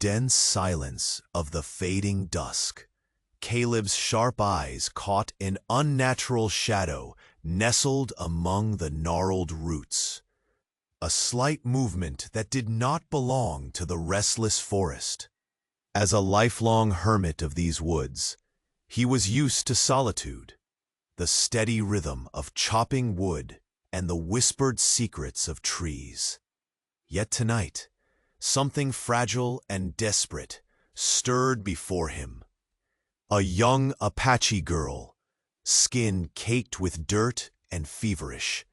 dense silence of the fading dusk, Caleb's sharp eyes caught an unnatural shadow nestled among the gnarled roots. A slight movement that did not belong to the restless forest. As a lifelong hermit of these woods, he was used to solitude, the steady rhythm of chopping wood and the whispered secrets of trees. Yet tonight, something fragile and desperate stirred before him. A young Apache girl, skin caked with dirt and feverish,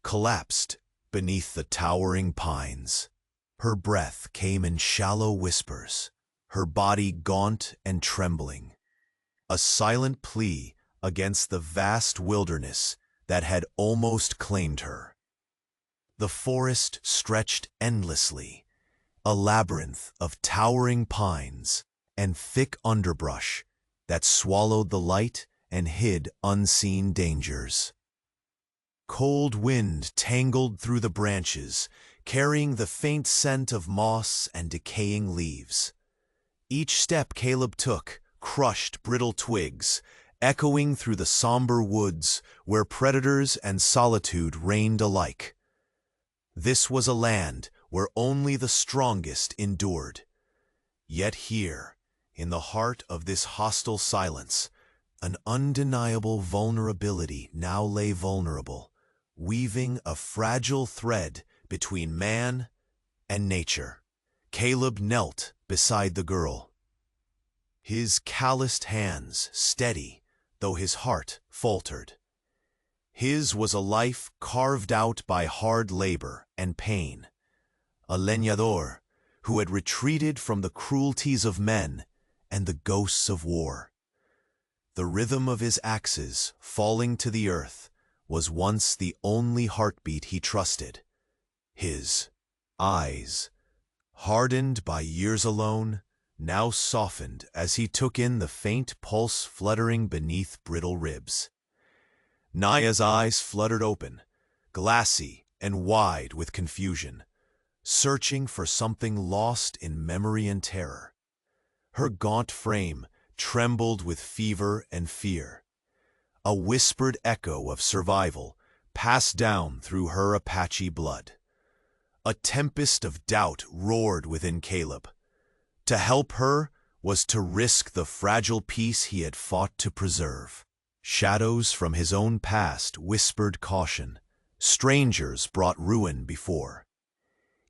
collapsed beneath the towering pines. Her breath came in shallow whispers, her body gaunt and trembling. A silent plea against the vast wilderness that had almost claimed her. The forest stretched endlessly, a labyrinth of towering pines and thick underbrush that swallowed the light and hid unseen dangers. Cold wind tangled through the branches, carrying the faint scent of moss and decaying leaves. Each step Caleb took crushed brittle twigs, echoing through the somber woods where predators and solitude reigned alike. This was a land where only the strongest endured. Yet here, in the heart of this hostile silence, an undeniable vulnerability now lay vulnerable, weaving a fragile thread between man and nature. Caleb knelt beside the girl, his calloused hands steady, though his heart faltered. His was a life carved out by hard labor and pain, a leñador who had retreated from the cruelties of men and the ghosts of war. The rhythm of his axes falling to the earth was once the only heartbeat he trusted. His eyes, hardened by years alone, now softened as he took in the faint pulse fluttering beneath brittle ribs. Naya's eyes fluttered open, glassy and wide with confusion, searching for something lost in memory and terror. Her gaunt frame trembled with fever and fear, a whispered echo of survival passed down through her Apache blood. A tempest of doubt roared within Caleb. To help her was to risk the fragile peace he had fought to preserve. Shadows from his own past whispered caution. Strangers brought ruin before.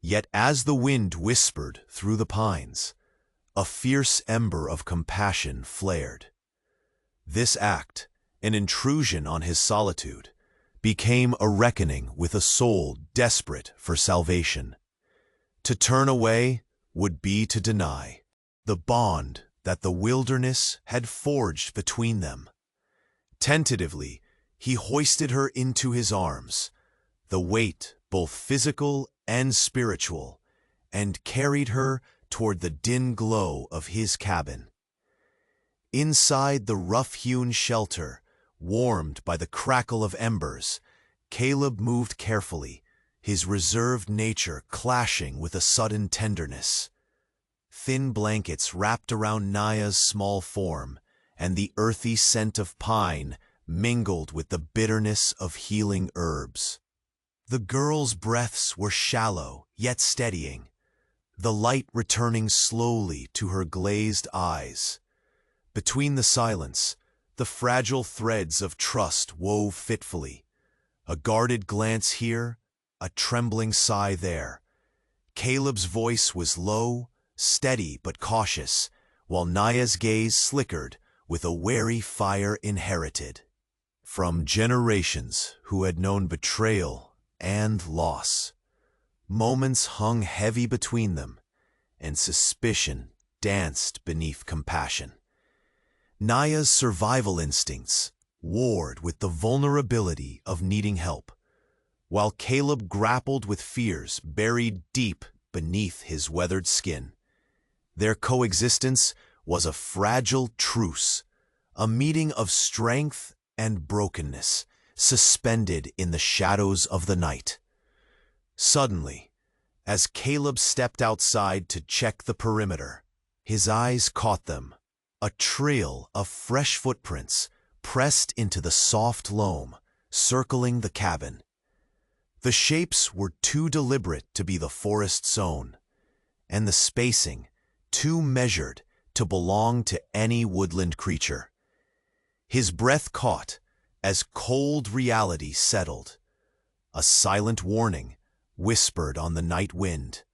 Yet as the wind whispered through the pines, a fierce ember of compassion flared. This act, an intrusion on his solitude, became a reckoning with a soul desperate for salvation. To turn away would be to deny the bond that the wilderness had forged between them. Tentatively, he hoisted her into his arms, the weight both physical and spiritual, and carried her toward the dim glow of his cabin. Inside the rough-hewn shelter, warmed by the crackle of embers, Caleb moved carefully, his reserved nature clashing with a sudden tenderness. Thin blankets wrapped around Naya's small form, and the earthy scent of pine mingled with the bitterness of healing herbs. The girl's breaths were shallow, yet steadying, the light returning slowly to her glazed eyes. Between the silence, the fragile threads of trust wove fitfully. A guarded glance here, a trembling sigh there. Caleb's voice was low, steady but cautious, while Naya's gaze slickered with a wary fire inherited from generations who had known betrayal and loss. Moments hung heavy between them, and suspicion danced beneath compassion. Naya's survival instincts warred with the vulnerability of needing help, while Caleb grappled with fears buried deep beneath his weathered skin. Their coexistence was a fragile truce, a meeting of strength and brokenness, suspended in the shadows of the night. Suddenly, As Caleb stepped outside to check the perimeter, his eyes caught them. A trail of fresh footprints pressed into the soft loam, circling the cabin. The shapes were too deliberate to be the forest's own, and the spacing too measured to belong to any woodland creature. His breath caught as cold reality settled. A silent warning whispered on the night wind.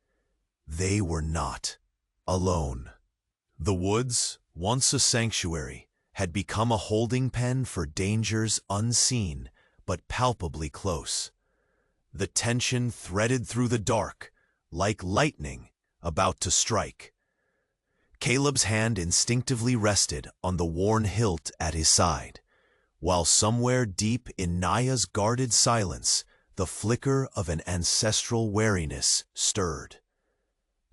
They were not alone. The woods, once a sanctuary, had become a holding pen for dangers unseen but palpably close. The tension threaded through the dark, like lightning about to strike. Caleb's hand instinctively rested on the worn hilt at his side, while somewhere deep in Naya's guarded silence, the flicker of an ancestral wariness stirred.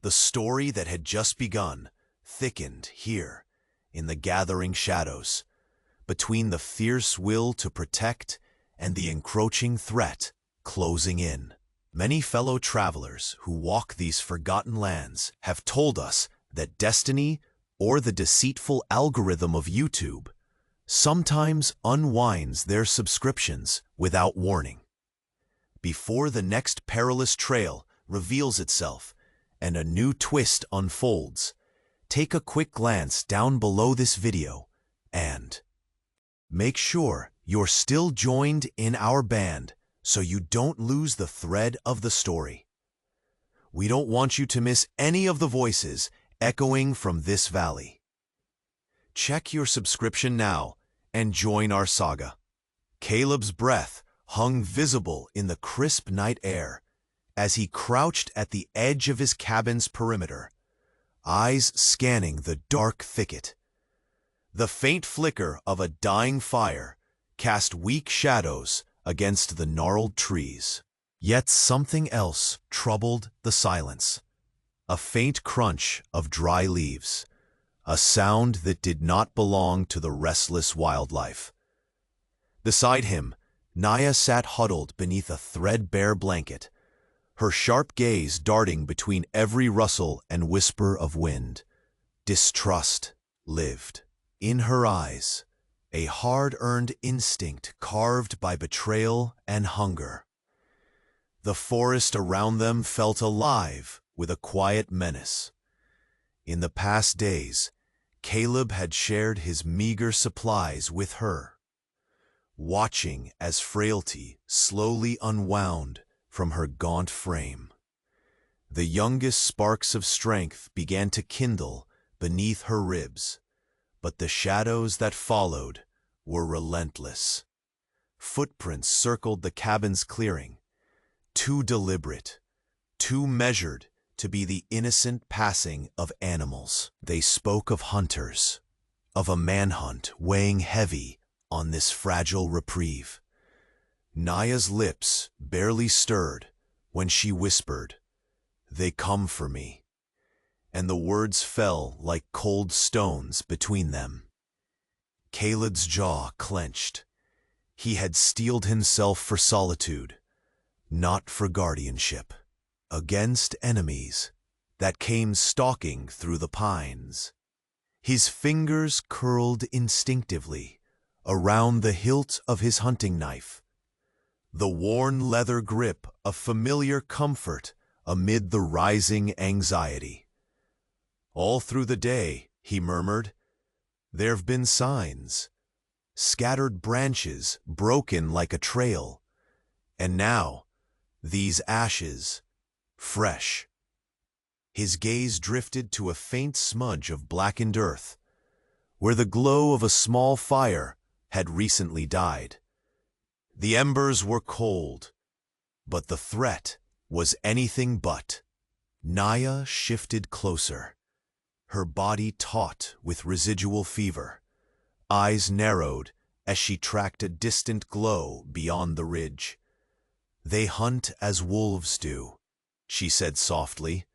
The story that had just begun thickened here, in the gathering shadows, between the fierce will to protect and the encroaching threat closing in. Many fellow travelers who walk these forgotten lands have told us that destiny, or the deceitful algorithm of YouTube, sometimes unwinds their subscriptions without warning. Before the next perilous trail reveals itself and a new twist unfolds, take a quick glance down below this video and make sure you're still joined in our band so you don't lose the thread of the story. We don't want you to miss any of the voices echoing from this valley. Check your subscription now and join our saga. Caleb's breath hung visible in the crisp night air as he crouched at the edge of his cabin's perimeter, eyes scanning the dark thicket. The faint flicker of a dying fire cast weak shadows against the gnarled trees. Yet something else troubled the silence. A faint crunch of dry leaves, a sound that did not belong to the restless wildlife. Beside him, Naya sat huddled beneath a threadbare blanket, her sharp gaze darting between every rustle and whisper of wind. Distrust lived in her eyes, a hard-earned instinct carved by betrayal and hunger. The forest around them felt alive with a quiet menace. In the past days, Caleb had shared his meager supplies with her, watching as frailty slowly unwound from her gaunt frame. The youngest sparks of strength began to kindle beneath her ribs, but the shadows that followed were relentless. Footprints circled the cabin's clearing, too deliberate, too measured to be the innocent passing of animals. They spoke of hunters, of a manhunt weighing heavy on this fragile reprieve. Naya's lips barely stirred when she whispered, "They come for me," and the words fell like cold stones between them. Caleb's jaw clenched. He had steeled himself for solitude, not for guardianship, against enemies that came stalking through the pines. His fingers curled instinctively around the hilt of his hunting knife, the worn leather grip a familiar comfort amid the rising anxiety. All through the day, he murmured, "There've been signs, scattered branches broken like a trail, and now, these ashes, fresh." His gaze drifted to a faint smudge of blackened earth, where the glow of a small fire had recently died. The embers were cold, but the threat was anything but. Naya shifted closer, her body taut with residual fever, eyes narrowed as she tracked a distant glow beyond the ridge. "They hunt as wolves do," she said softly,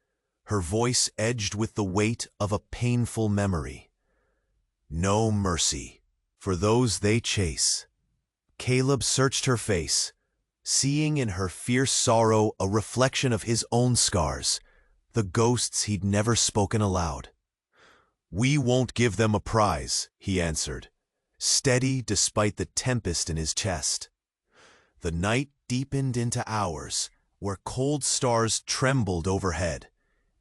her voice edged with the weight of a painful memory. "No mercy for those they chase." Caleb searched her face, seeing in her fierce sorrow a reflection of his own scars, the ghosts he'd never spoken aloud. "We won't give them a prize," he answered, steady despite the tempest in his chest. The night deepened into hours, where cold stars trembled overhead,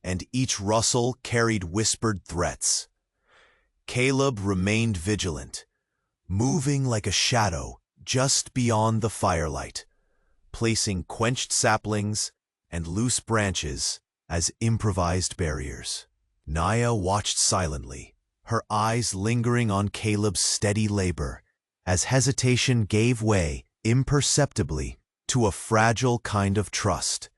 and each rustle carried whispered threats. Caleb remained vigilant, moving like a shadow just beyond the firelight, placing quenched saplings and loose branches as improvised barriers. Naya watched silently, her eyes lingering on Caleb's steady labor, as hesitation gave way imperceptibly to a fragile kind of trust.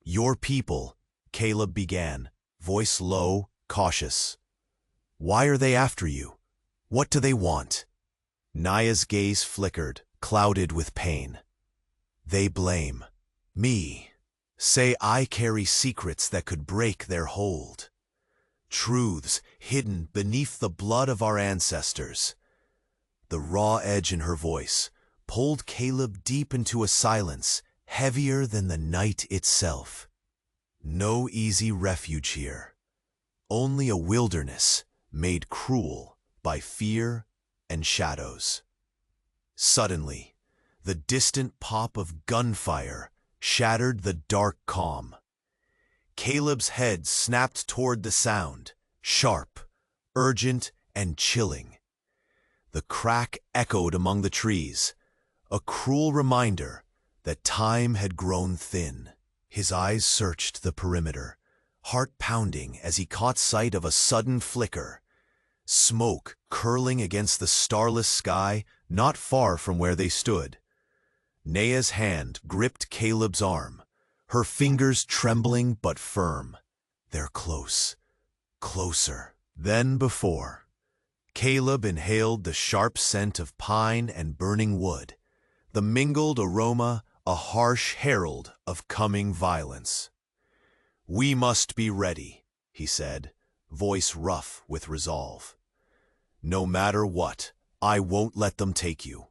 "Your people," Caleb began, voice low, cautious. "Why are they after you? What do they want?" Naya's gaze flickered, clouded with pain. "They blame me. Say I carry secrets that could break their hold. Truths hidden beneath the blood of our ancestors." The raw edge in her voice pulled Caleb deep into a silence heavier than the night itself. No easy refuge here. Only a wilderness made cruel by fear and shadows. Suddenly, the distant pop of gunfire shattered the dark calm. Caleb's head snapped toward the sound, sharp, urgent, and chilling. The crack echoed among the trees, a cruel reminder that time had grown thin. His eyes searched the perimeter, heart pounding as he caught sight of a sudden flicker, smoke curling against the starless sky not far from where they stood. Naya's hand gripped Caleb's arm, her fingers trembling but firm. "They're close, closer than before." Caleb inhaled the sharp scent of pine and burning wood, the mingled aroma a harsh herald of coming violence. "We must be ready," he said, voice rough with resolve. "No matter what, I won't let them take you."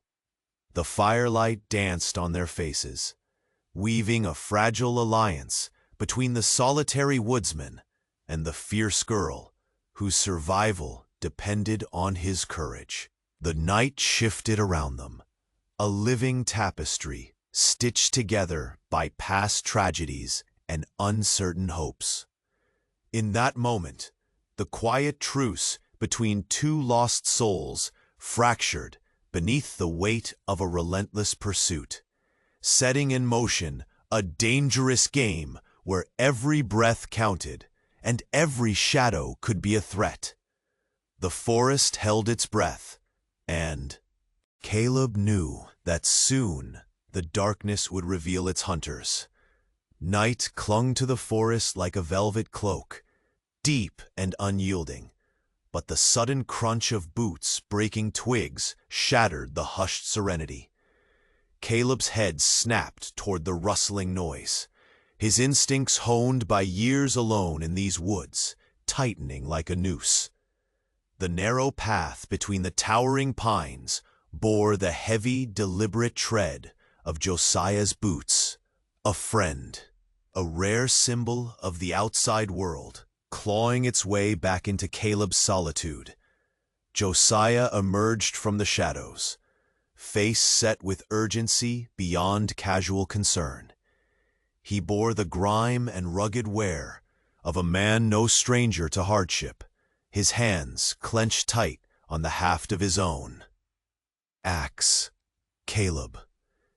The firelight danced on their faces, weaving a fragile alliance between the solitary woodsman and the fierce girl whose survival depended on his courage. The night shifted around them, a living tapestry stitched together by past tragedies and uncertain hopes. In that moment, the quiet truce between two lost souls fractured beneath the weight of a relentless pursuit, setting in motion a dangerous game where every breath counted and every shadow could be a threat. The forest held its breath, and Caleb knew that soon the darkness would reveal its hunters. Night clung to the forest like a velvet cloak, deep and unyielding, but the sudden crunch of boots breaking twigs shattered the hushed serenity. Caleb's head snapped toward the rustling noise, his instincts honed by years alone in these woods, tightening like a noose. The narrow path between the towering pines bore the heavy, deliberate tread of Josiah's boots, a friend, a rare symbol of the outside world, clawing its way back into Caleb's solitude. Josiah emerged from the shadows, face set with urgency beyond casual concern. He bore the grime and rugged wear of a man no stranger to hardship, his hands clenched tight on the haft of his own axe. "Caleb,"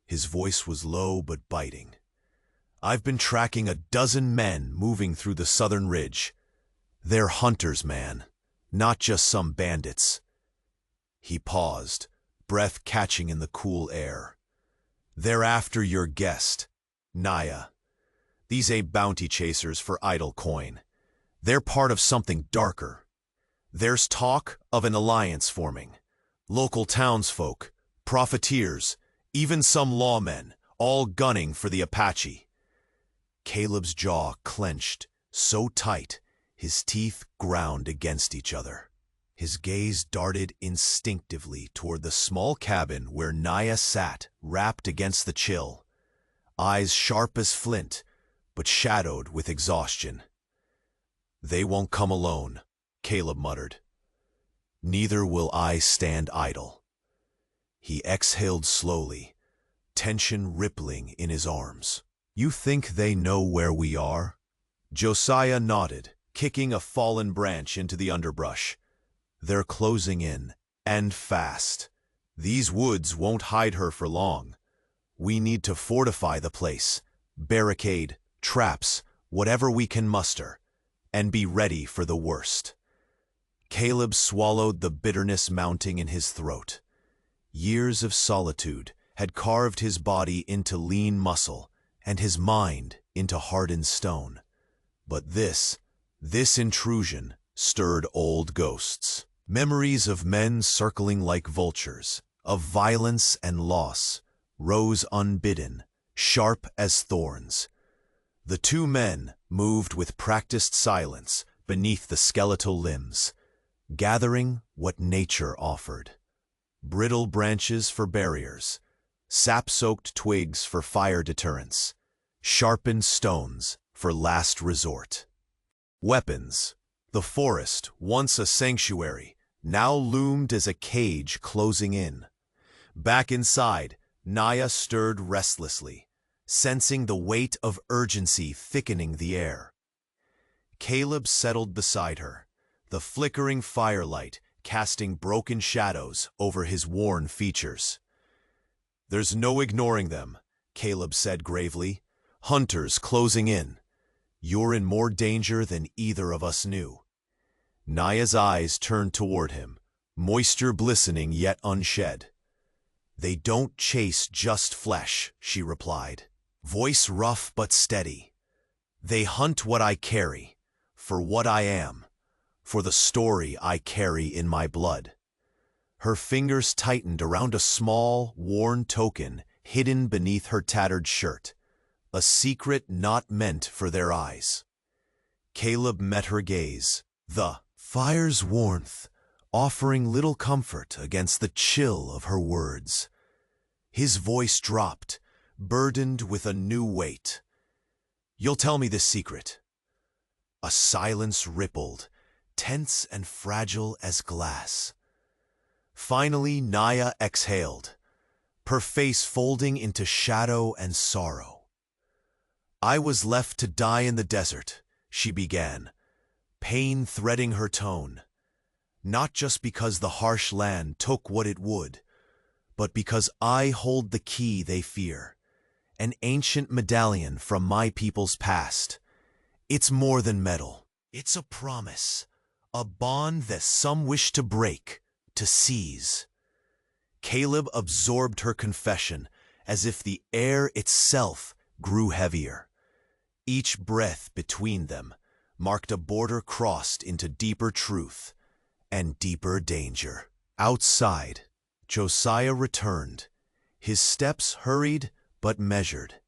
his voice was low but biting. "I've been tracking a dozen men moving through the southern ridge. They're hunters, man, not just some bandits." He paused, breath catching in the cool air. "They're after your guest, Naya. These ain't bounty chasers for idle coin. They're part of something darker. There's talk of an alliance forming. Local townsfolk, profiteers, even some lawmen, all gunning for the Apache." Caleb's jaw clenched so tight his teeth ground against each other. His gaze darted instinctively toward the small cabin where Naya sat, wrapped against the chill, eyes sharp as flint, but shadowed with exhaustion. "They won't come alone," Caleb muttered. "Neither will I stand idle." He exhaled slowly, tension rippling in his arms. "You think they know where we are?" Josiah nodded, kicking a fallen branch into the underbrush. "They're closing in, and fast. These woods won't hide her for long. We need to fortify the place, barricade, traps, whatever we can muster, and be ready for the worst." Caleb swallowed the bitterness mounting in his throat. Years of solitude had carved his body into lean muscle and his mind into hardened stone. But this intrusion stirred old ghosts. Memories of men circling like vultures, of violence and loss, rose unbidden, sharp as thorns. The two men moved with practiced silence beneath the skeletal limbs, gathering what nature offered. Brittle branches for barriers, sap-soaked twigs for fire deterrence, sharpened stones for last resort. Weapons. The forest, once a sanctuary, now loomed as a cage closing in. Back inside, Naya stirred restlessly, sensing the weight of urgency thickening the air. Caleb settled beside her, the flickering firelight casting broken shadows over his worn features. "There's no ignoring them," Caleb said gravely. "Hunters closing in. You're in more danger than either of us knew." Naya's eyes turned toward him, moisture glistening yet unshed. "They don't chase just flesh," she replied, voice rough but steady. "They hunt what I carry, for what I am, for the story I carry in my blood." Her fingers tightened around a small, worn token hidden beneath her tattered shirt, a secret not meant for their eyes. Caleb met her gaze, the fire's warmth offering little comfort against the chill of her words. His voice dropped, burdened with a new weight. "You'll tell me this secret." A silence rippled, tense and fragile as glass. Finally, Naya exhaled, her face folding into shadow and sorrow. "I was left to die in the desert," she began, pain threading her tone. "Not just because the harsh land took what it would, but because I hold the key they fear, an ancient medallion from my people's past. It's more than metal. It's a promise, a bond that some wish to break, to seize." Caleb absorbed her confession as if the air itself grew heavier. Each breath between them marked a border crossed into deeper truth and deeper danger. Outside, Josiah returned, his steps hurried but measured.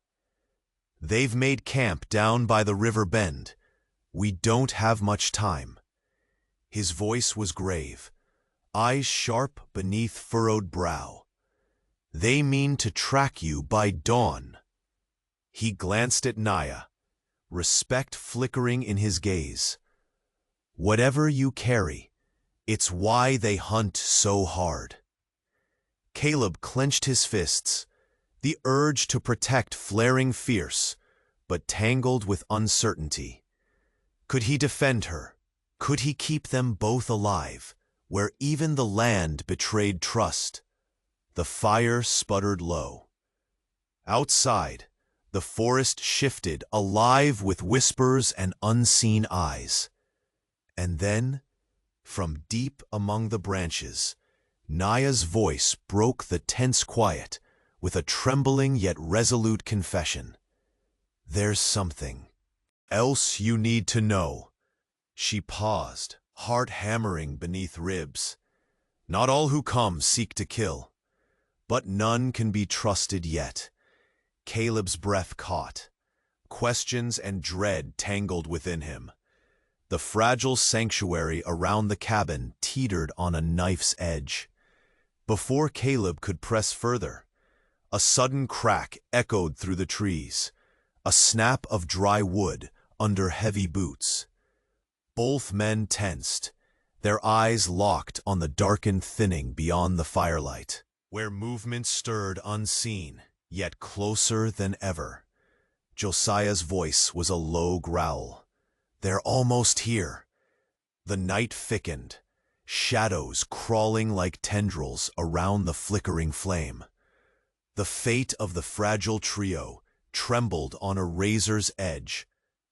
"They've made camp down by the river bend. We don't have much time." His voice was grave, eyes sharp beneath furrowed brow. "They mean to track you by dawn." He glanced at Naya, respect flickering in his gaze. "Whatever you carry, it's why they hunt so hard." Caleb clenched his fists, the urge to protect flaring fierce, but tangled with uncertainty. Could he defend her? Could he keep them both alive, where even the land betrayed trust? The fire sputtered low. Outside, the forest shifted, alive with whispers and unseen eyes. And then, from deep among the branches, Naya's voice broke the tense quiet with a trembling yet resolute confession. "There's something else you need to know." She paused, heart hammering beneath ribs. "Not all who come seek to kill, but none can be trusted yet." Caleb's breath caught. Questions and dread tangled within him. The fragile sanctuary around the cabin teetered on a knife's edge. Before Caleb could press further, A sudden crack echoed through the trees, a snap of dry wood under heavy boots. Both men tensed, their eyes locked on the darkened thinning beyond the firelight, where movement stirred unseen, yet closer than ever. Josiah's voice was a low growl. "They're almost here." The night thickened, shadows crawling like tendrils around the flickering flame. The fate of the fragile trio trembled on a razor's edge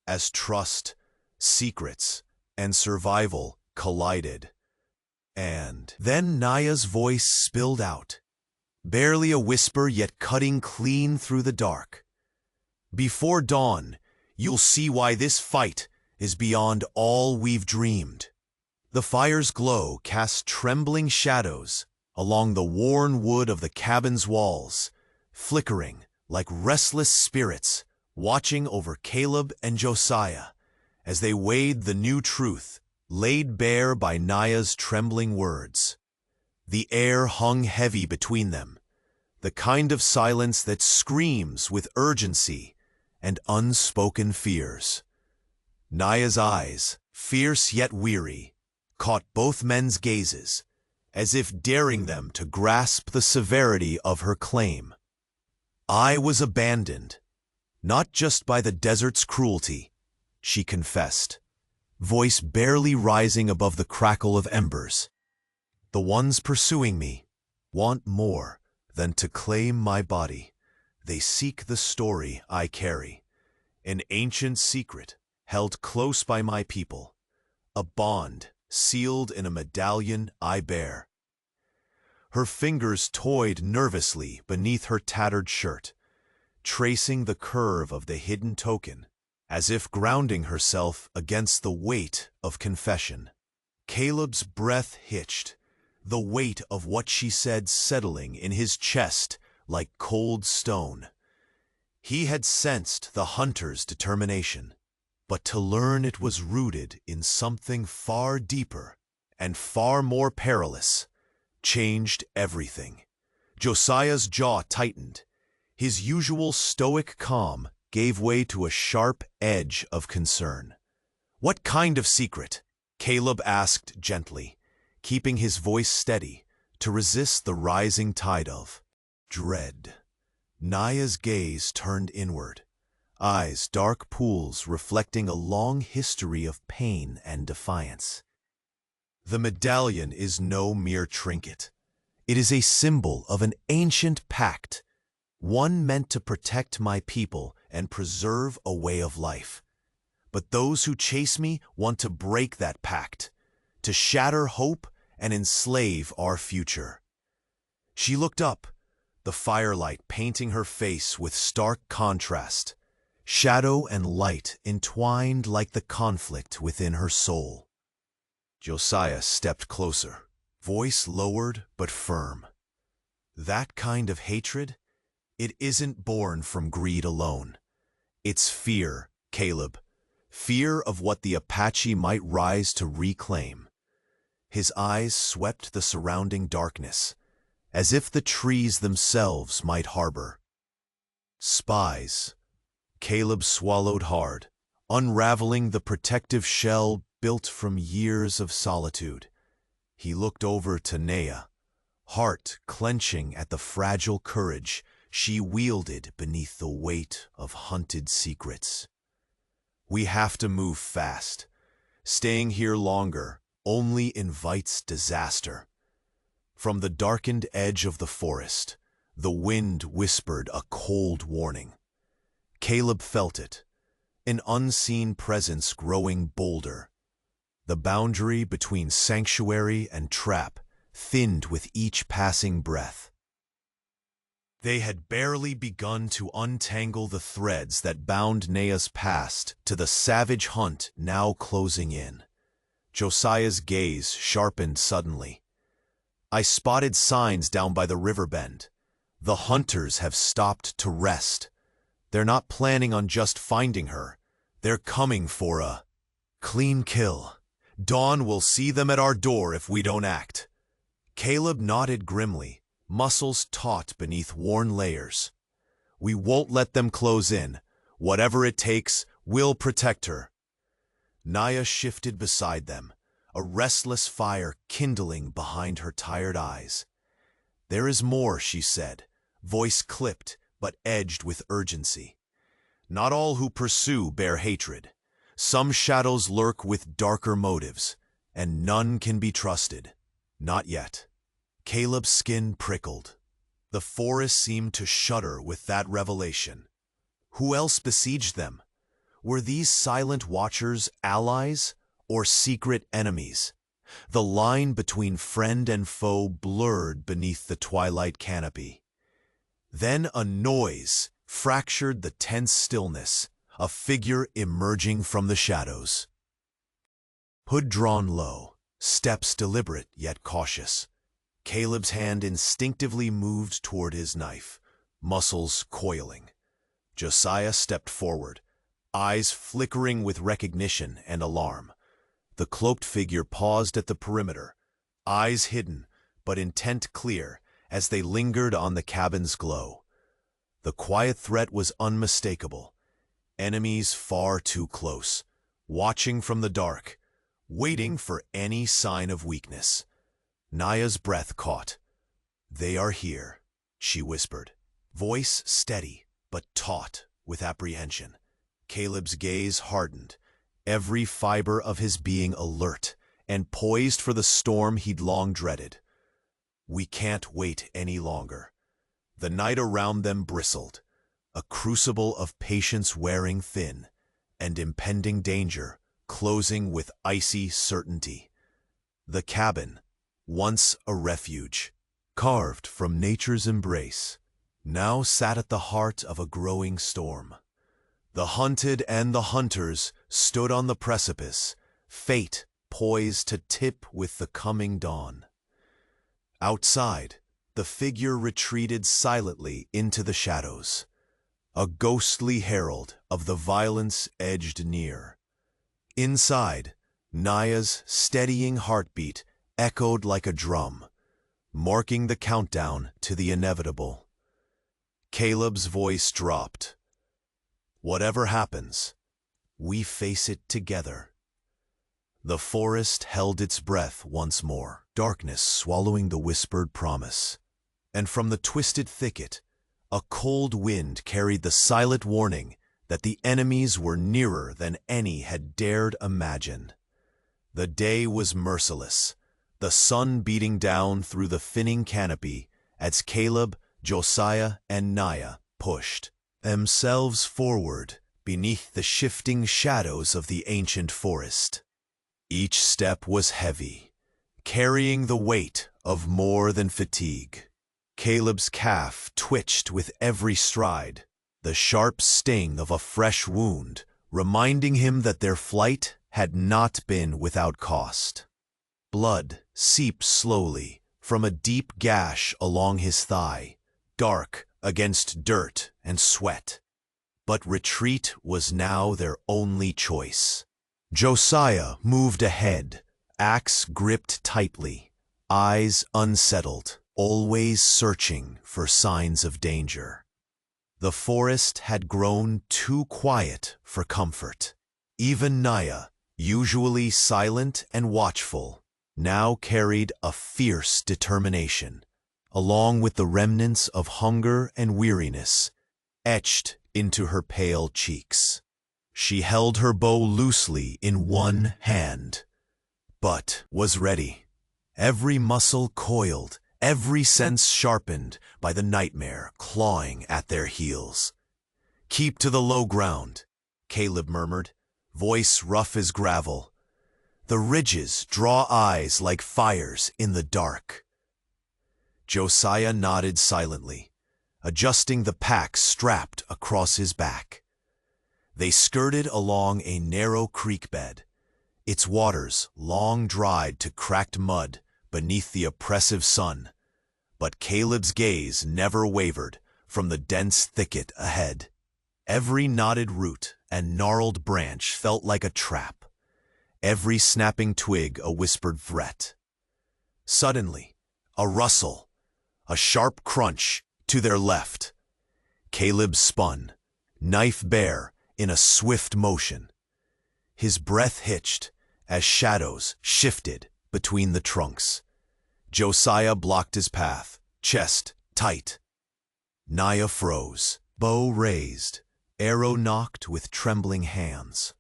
as trust, secrets, and survival collided. And then Naya's voice spilled out, barely a whisper yet cutting clean through the dark. "Before dawn, you'll see why this fight is beyond all we've dreamed." The fire's glow cast trembling shadows along the worn wood of the cabin's walls, flickering like restless spirits watching over Caleb and Josiah as they weighed the new truth laid bare by Naya's trembling words. The air hung heavy between them, the kind of silence that screams with urgency and unspoken fears. Naya's eyes, fierce yet weary, caught both men's gazes, as if daring them to grasp the severity of her claim. "I was abandoned, not just by the desert's cruelty," she confessed, voice barely rising above the crackle of embers. "The ones pursuing me want more than to claim my body. They seek the story I carry, an ancient secret held close by my people, a bond sealed in a medallion I bear." Her fingers toyed nervously beneath her tattered shirt, tracing the curve of the hidden token, as if grounding herself against the weight of confession. Caleb's breath hitched, the weight of what she said settling in his chest like cold stone. He had sensed the hunter's determination, but to learn it was rooted in something far deeper and far more perilous changed everything. Josiah's jaw tightened. His usual stoic calm gave way to a sharp edge of concern. "What kind of secret?" Caleb asked gently, keeping his voice steady to resist the rising tide of dread. Naya's gaze turned inward, eyes dark pools reflecting a long history of pain and defiance. "The medallion is no mere trinket. It is a symbol of an ancient pact, one meant to protect my people and preserve a way of life. But those who chase me want to break that pact, to shatter hope and enslave our future." She looked up, the firelight painting her face with stark contrast, shadow and light entwined like the conflict within her soul. Josiah stepped closer, voice lowered but firm. "That kind of hatred, it isn't born from greed alone. It's fear, Caleb, fear of what the Apache might rise to reclaim." His eyes swept the surrounding darkness, as if the trees themselves might harbor spies. Caleb swallowed hard, unraveling the protective shell built from years of solitude. He looked over to Naya, heart clenching at the fragile courage she wielded beneath the weight of hunted secrets. "We have to move fast. Staying here longer only invites disaster." From the darkened edge of the forest, the wind whispered a cold warning. Caleb felt it, an unseen presence growing bolder. The boundary between sanctuary and trap thinned with each passing breath. They had barely begun to untangle the threads that bound Naya's past to the savage hunt now closing in. Josiah's gaze sharpened suddenly. "I spotted signs down by the river bend. The hunters have stopped to rest. They're not planning on just finding her. They're coming for a clean kill. Dawn will see them at our door if we don't act." Caleb nodded grimly, muscles taut beneath worn layers. We won't let them close in. Whatever it takes, we'll protect her. Naya shifted beside them, a restless fire kindling behind her tired eyes. There is more, she said, voice clipped but edged with urgency. Not all who pursue bear hatred. Some shadows lurk with darker motives, and none can be trusted. Not yet. Caleb's skin prickled. The forest seemed to shudder with that revelation. Who else besieged them? Were these silent watchers allies or secret enemies? The line between friend and foe blurred beneath the twilight canopy. Then a noise fractured the tense stillness, a figure emerging from the shadows. Hood drawn low, steps deliberate yet cautious. Caleb's hand instinctively moved toward his knife, muscles coiling. Josiah stepped forward, eyes flickering with recognition and alarm. The cloaked figure paused at the perimeter, eyes hidden but intent clear as they lingered on the cabin's glow. The quiet threat was unmistakable. Enemies far too close, watching from the dark, waiting for any sign of weakness. Naya's breath caught. "They are here," she whispered, voice steady but taut with apprehension. Caleb's gaze hardened, every fiber of his being alert and poised for the storm he'd long dreaded. We can't wait any longer. The night around them bristled, a crucible of patience wearing thin, and impending danger closing with icy certainty. The cabin, once a refuge, carved from nature's embrace, now sat at the heart of a growing storm. The hunted and the hunters stood on the precipice, fate poised to tip with the coming dawn. Outside, the figure retreated silently into the shadows, a ghostly herald of the violence edged near. Inside, Naya's steadying heartbeat echoed like a drum, marking the countdown to the inevitable. Caleb's voice dropped. "Whatever happens, we face it together." The forest held its breath once more, darkness swallowing the whispered promise. And from the twisted thicket, a cold wind carried the silent warning that the enemies were nearer than any had dared imagine. The day was merciless, the sun beating down through the thinning canopy as Caleb, Josiah, and Naya pushed themselves forward beneath the shifting shadows of the ancient forest. Each step was heavy, carrying the weight of more than fatigue. Caleb's calf twitched with every stride, the sharp sting of a fresh wound reminding him that their flight had not been without cost. Blood seeped slowly from a deep gash along his thigh, dark against dirt and sweat. But retreat was now their only choice. Josiah moved ahead, axe gripped tightly, eyes unsettled, always searching for signs of danger. The forest had grown too quiet for comfort. Even Naya, usually silent and watchful, now carried a fierce determination, along with the remnants of hunger and weariness etched into her pale cheeks. She held her bow loosely in one hand, but was ready, every muscle coiled, every sense sharpened by the nightmare clawing at their heels. "Keep to the low ground," Caleb murmured, voice rough as gravel. "The ridges draw eyes like fires in the dark." Josiah nodded silently, adjusting the pack strapped across his back. They skirted along a narrow creek bed, its waters long dried to cracked mud beneath the oppressive sun. But Caleb's gaze never wavered from the dense thicket ahead. Every knotted root and gnarled branch felt like a trap, every snapping twig a whispered threat. Suddenly, a rustle, A sharp crunch to their left. Caleb spun, knife bare, in a swift motion. His breath hitched as shadows shifted between the trunks. Josiah blocked his path, chest tight. Naya froze, bow raised, arrow nocked with trembling hands.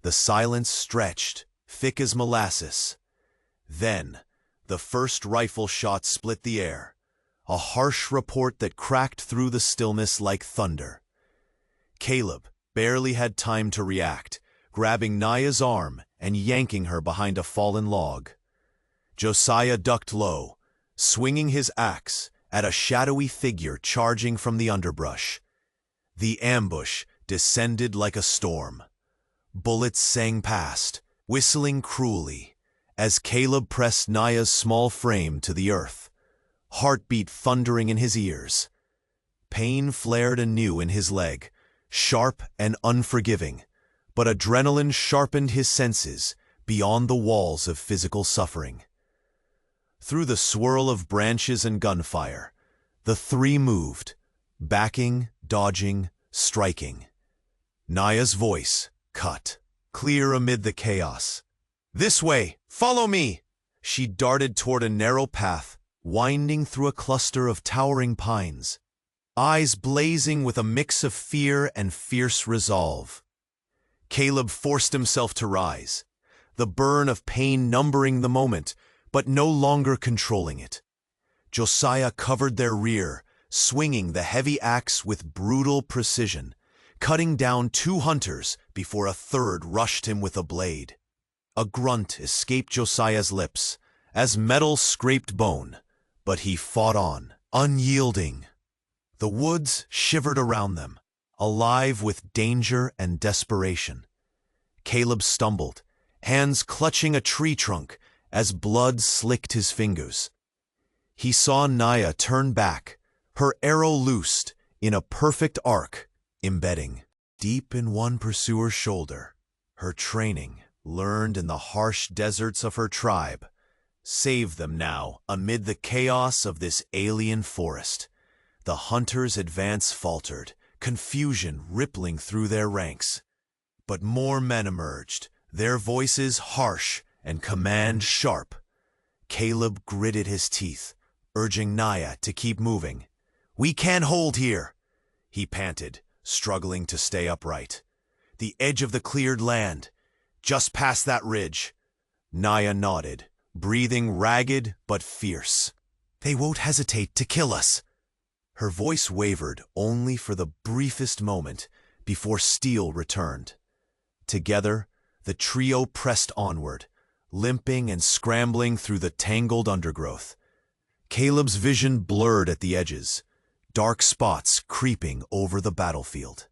The silence stretched, thick as molasses. Then, the first rifle shot split the air, a harsh report that cracked through the stillness like thunder. Caleb barely had time to react, grabbing Naya's arm and yanking her behind a fallen log. Josiah ducked low, swinging his axe at a shadowy figure charging from the underbrush. The ambush descended like a storm. Bullets sang past, whistling cruelly, as Caleb pressed Naya's small frame to the earth, heartbeat thundering in his ears. Pain flared anew in his leg, sharp and unforgiving, but adrenaline sharpened his senses beyond the walls of physical suffering. Through the swirl of branches and gunfire, the three moved, backing, dodging, striking. Naya's voice cut, clear amid the chaos. "This way! Follow me!" She darted toward a narrow path, winding through a cluster of towering pines, eyes blazing with a mix of fear and fierce resolve. Caleb forced himself to rise, the burn of pain numbing the moment, but no longer controlling it. Josiah covered their rear, swinging the heavy axe with brutal precision, cutting down 2 hunters before a third rushed him with a blade. A grunt escaped Josiah's lips as metal scraped bone, but he fought on, unyielding. The woods shivered around them, alive with danger and desperation. Caleb stumbled, hands clutching a tree trunk as blood slicked his fingers. He saw Naya turn back, her arrow loosed in a perfect arc, embedding deep in one pursuer's shoulder. Her training, learned in the harsh deserts of her tribe, saved them now amid the chaos of this alien forest. The hunters' advance faltered, confusion rippling through their ranks. But more men emerged, their voices harsh and command sharp. Caleb gritted his teeth, urging Naya to keep moving. "We can't hold here," he panted, struggling to stay upright. "The edge of the cleared land, just past that ridge." Naya nodded, breathing ragged but fierce. "They won't hesitate to kill us." Her voice wavered only for the briefest moment before steel returned. Together, the trio pressed onward, limping and scrambling through the tangled undergrowth. Caleb's vision blurred at the edges, dark spots creeping over the battlefield.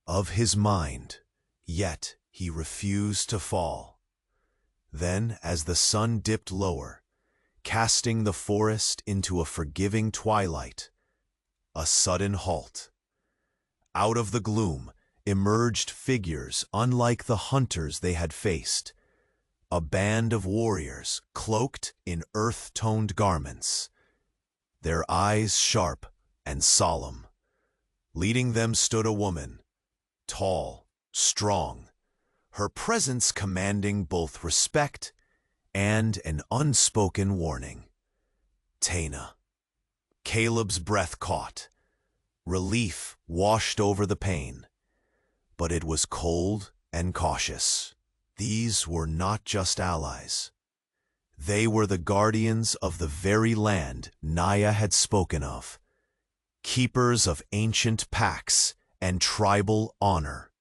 Of his mind, yet he refused to fall. Then, as the sun dipped lower, casting the forest into a forgiving twilight, a sudden halt. Out of the gloom emerged figures unlike the hunters they had faced. A band of warriors cloaked in earth-toned garments, their eyes sharp and solemn. Leading them stood a woman, tall, strong, her presence commanding both respect and an unspoken warning. Tana. Caleb's breath caught. Relief washed over the pain. But it was cold and cautious. These were not just allies. They were the guardians of the very land Naya had spoken of, keepers of ancient pacts and tribal honor.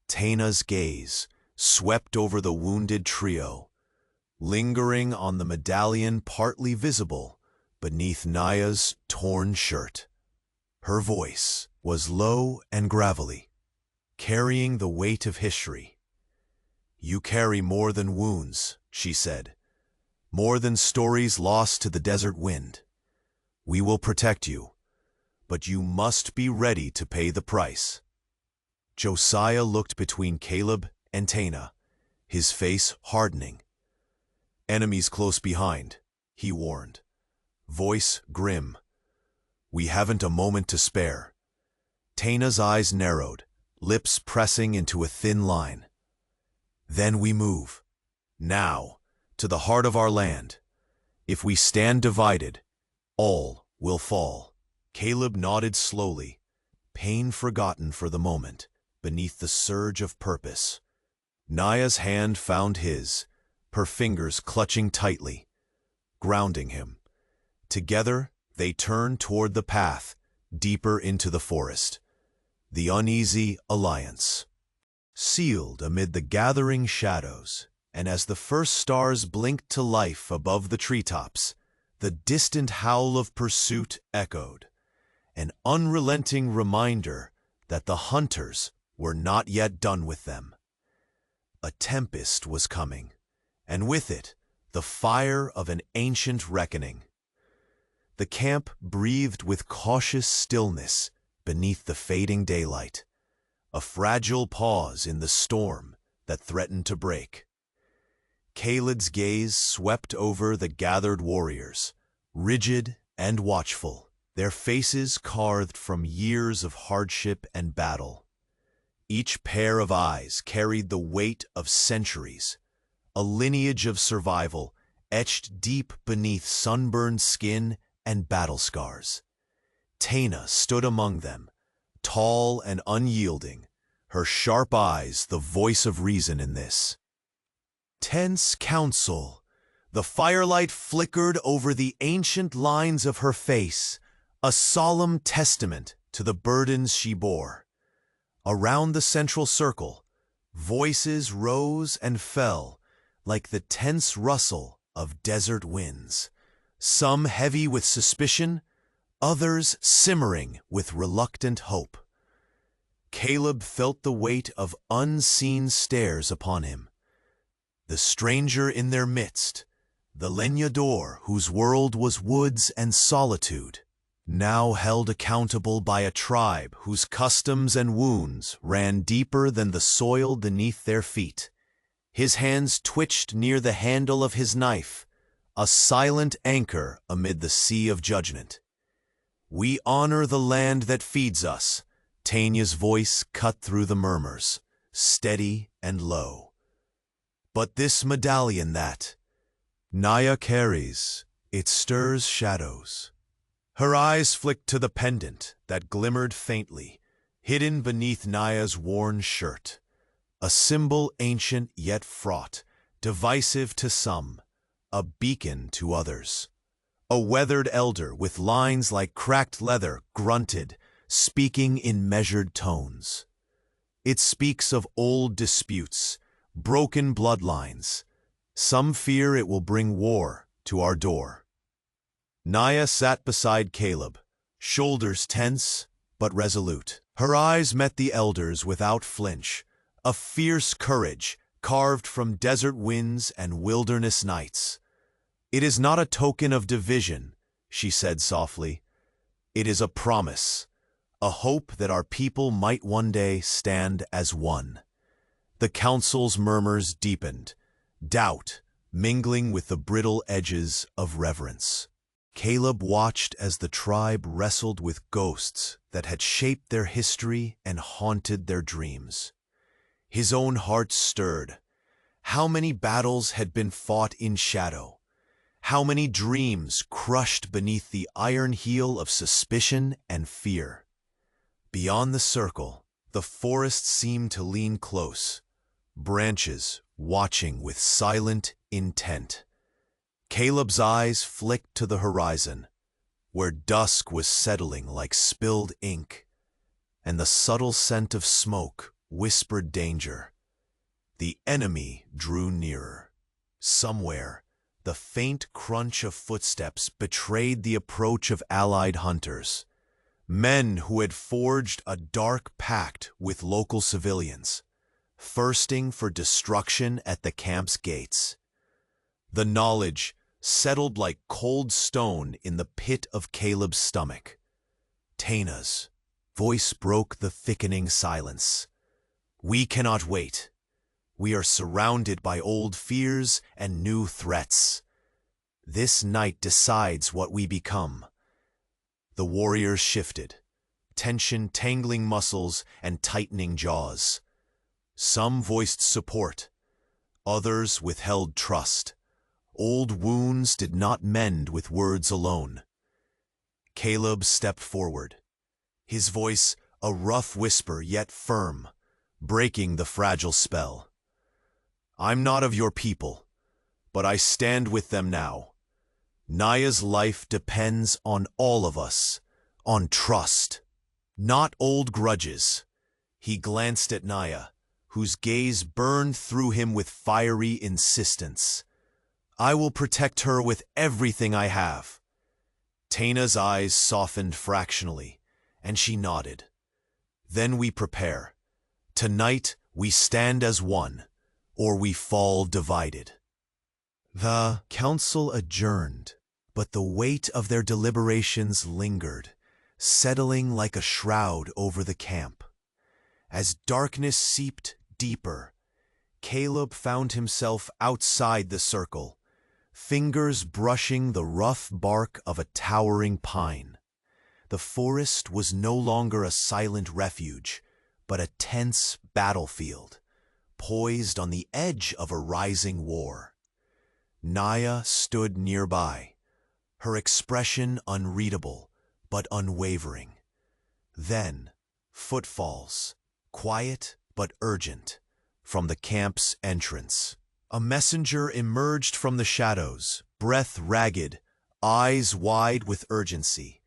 Tana's gaze swept over the wounded trio, lingering on the medallion partly visible beneath Naya's torn shirt. Her voice was low and gravelly, carrying the weight of history. "You carry more than wounds," she said, "more than stories lost to the desert wind. We will protect you, but you must be ready to pay the price." Josiah looked between Caleb and Tana, his face hardening. "Enemies close behind," he warned. voice grim. "We haven't a moment to spare." Taina's eyes narrowed, lips pressing into a thin line. "Then we move. Now, to the heart of our land. If we stand divided, all will fall." Caleb nodded slowly, pain forgotten for the moment, beneath the surge of purpose. Naya's hand found his, her fingers clutching tightly, grounding him. Together, they turned toward the path, deeper into the forest. The uneasy alliance. Sealed amid the gathering shadows, and as the first stars blinked to life above the treetops, the distant howl of pursuit echoed, an unrelenting reminder that the hunters were not yet done with them. A tempest was coming, and with it, the fire of an ancient reckoning. The camp breathed with cautious stillness beneath the fading daylight, a fragile pause in the storm that threatened to break. Caleb's gaze swept over the gathered warriors, rigid and watchful, their faces carved from years of hardship and battle. Each pair of eyes carried the weight of centuries, a lineage of survival etched deep beneath sunburned skin and battle scars. Taina stood among them, tall and unyielding, her sharp eyes the voice of reason in this tense council. The firelight flickered over the ancient lines of her face, a solemn testament to the burdens she bore. Around the central circle, voices rose and fell like the tense rustle of desert winds, some heavy with suspicion, others simmering with reluctant hope. Caleb felt the weight of unseen stares upon him. The stranger in their midst, the leñador whose world was woods and solitude, now held accountable by a tribe whose customs and wounds ran deeper than the soil beneath their feet. His hands twitched near the handle of his knife, a silent anchor amid the sea of judgment. "We honor the land that feeds us," Taina's voice cut through the murmurs, steady and low. "But this medallion that Naya carries, it stirs shadows." Her eyes flicked to the pendant that glimmered faintly, hidden beneath Naya's worn shirt. A symbol ancient yet fraught, divisive to some, a beacon to others. A weathered elder with lines like cracked leather grunted, speaking in measured tones. It speaks of old disputes, broken bloodlines. Some fear it will bring war to our door. Naya sat beside Caleb, shoulders tense but resolute. Her eyes met the elder's without flinch, a fierce courage carved from desert winds and wilderness nights. "It is not a token of division," she said softly. "It is a promise, a hope that our people might one day stand as one." The council's murmurs deepened, doubt mingling with the brittle edges of reverence. Caleb watched as the tribe wrestled with ghosts that had shaped their history and haunted their dreams. His own heart stirred. How many battles had been fought in shadow? How many dreams crushed beneath the iron heel of suspicion and fear? Beyond the circle, the forest seemed to lean close, branches watching with silent intent. Caleb's eyes flicked to the horizon, where dusk was settling like spilled ink, and the subtle scent of smoke whispered danger. The enemy drew nearer. Somewhere, the faint crunch of footsteps betrayed the approach of allied hunters, men who had forged a dark pact with local civilians, thirsting for destruction at the camp's gates. The knowledge settled like cold stone in the pit of Caleb's stomach. Taina's voice broke the thickening silence. "We cannot wait. We are surrounded by old fears and new threats. This night decides what we become. The warriors shifted, tension tangling muscles and tightening jaws. Some voiced support, others withheld trust. Old wounds did not mend with words alone. Caleb stepped forward, his voice a rough whisper yet firm, breaking the fragile spell. I'm not of your people, but I stand with them now. Naya's life depends on all of us, on trust, not old grudges. He glanced at Naya, whose gaze burned through him with fiery insistence. I will protect her with everything I have. Taina's eyes softened fractionally, and she nodded. Then we prepare. Tonight we stand as one, or we fall divided. The council adjourned, but the weight of their deliberations lingered, settling like a shroud over the camp. As darkness seeped deeper, Caleb found himself outside the circle, fingers brushing the rough bark of a towering pine. The forest was no longer a silent refuge, but a tense battlefield, poised on the edge of a rising war. Naya stood nearby, her expression unreadable but unwavering. Then, footfalls, quiet but urgent, from the camp's entrance. A messenger emerged from the shadows, breath ragged, eyes wide with urgency.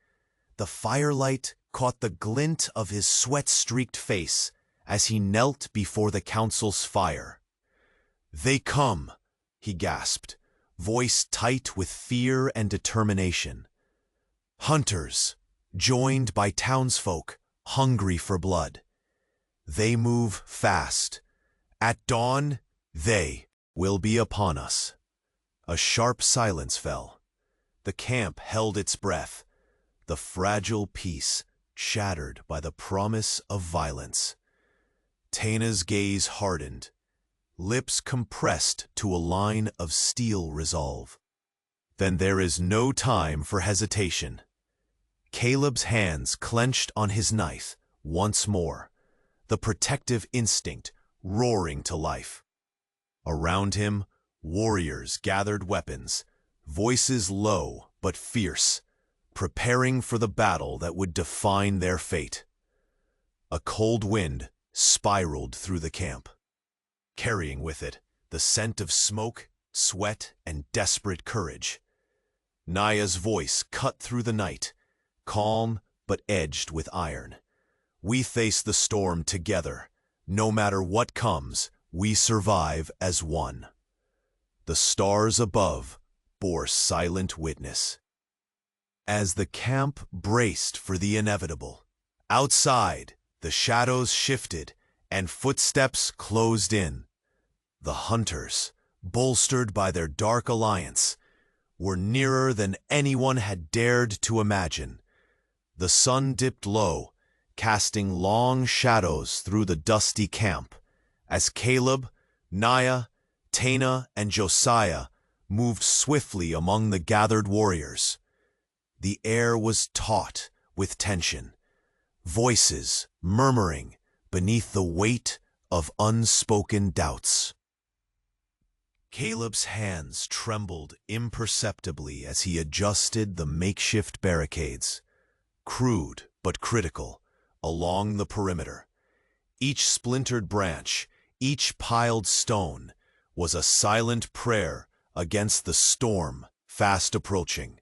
The firelight caught the glint of his sweat-streaked face as he knelt before the council's fire. "They come," he gasped, voice tight with fear and determination. "Hunters, joined by townsfolk, hungry for blood. They move fast. At dawn, they will be upon us." A sharp silence fell. The camp held its breath, the fragile peace shattered by the promise of violence. Taina's gaze hardened, lips compressed to a line of steel resolve. Then there is no time for hesitation. Caleb's hands clenched on his knife once more, the protective instinct roaring to life. Around him, warriors gathered weapons, voices low but fierce, preparing for the battle that would define their fate. A cold wind spiraled through the camp, carrying with it the scent of smoke, sweat, and desperate courage. Naya's voice cut through the night, calm but edged with iron. "We face the storm together. No matter what comes, we survive as one." The stars above bore silent witness. As the camp braced for the inevitable, outside, the shadows shifted and footsteps closed in. The hunters, bolstered by their dark alliance, were nearer than anyone had dared to imagine. The sun dipped low, casting long shadows through the dusty camp, as Caleb, Naya, Taina, and Josiah moved swiftly among the gathered warriors. The air was taut with tension, voices murmuring beneath the weight of unspoken doubts. Caleb's hands trembled imperceptibly as he adjusted the makeshift barricades, crude but critical, along the perimeter. Each splintered branch, each piled stone, was a silent prayer against the storm fast approaching.